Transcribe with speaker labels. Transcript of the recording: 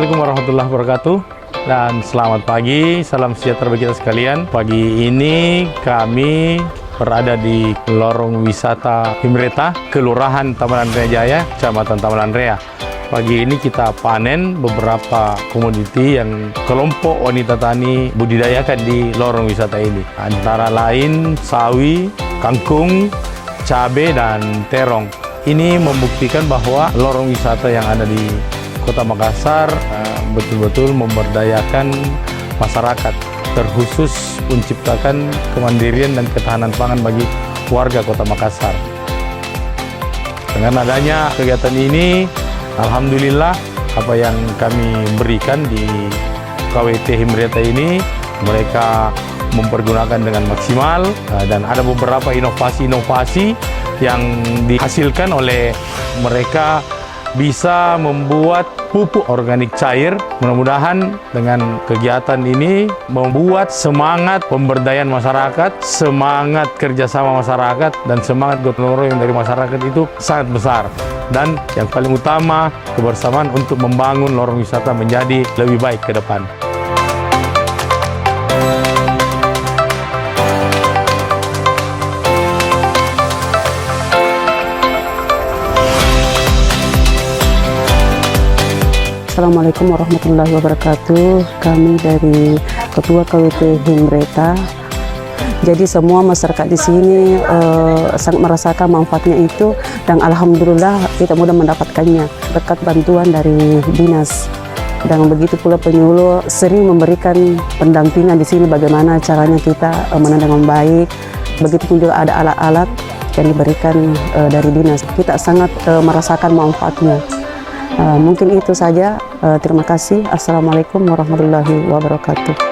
Speaker 1: Assalamualaikum warahmatullahi wabarakatuh. Dan selamat pagi, salam sejahtera bagi kita sekalian. Pagi ini kami berada di lorong wisata Himreta, Kelurahan Taman Andrea Jaya, Kecamatan Taman Andrea. Pagi ini kita panen beberapa komoditi yang kelompok wanita tani budidayakan di lorong wisata ini. Antara lain sawi, kangkung, cabai, dan terong. Ini membuktikan bahwa lorong wisata yang ada di Kota Makassar betul-betul memberdayakan masyarakat, terkhusus menciptakan kemandirian dan ketahanan pangan bagi warga Kota Makassar. Dengan adanya kegiatan ini, alhamdulillah apa yang kami berikan di KWT Himreta ini mereka mempergunakan dengan maksimal, dan ada beberapa inovasi-inovasi yang dihasilkan oleh mereka bisa membuat pupuk organik cair. Mudah-mudahan dengan kegiatan ini membuat semangat pemberdayaan masyarakat, semangat kerjasama masyarakat, dan semangat gotong royong dari masyarakat itu sangat besar. Dan yang paling utama, kebersamaan untuk membangun lorong wisata menjadi lebih baik ke depan.
Speaker 2: Assalamualaikum warahmatullahi wabarakatuh. Kami dari Ketua KWT Himreta. Jadi semua masyarakat di sini sangat merasakan manfaatnya itu, dan alhamdulillah kita mudah mendapatkannya berkat bantuan dari dinas. Dan begitu pula penyuluh sering memberikan pendampingan di sini bagaimana caranya kita menanam dengan baik. Begitupun juga ada alat-alat yang diberikan dari dinas. Kita sangat merasakan manfaatnya. Mungkin itu saja. Terima kasih. Assalamualaikum warahmatullahi wabarakatuh.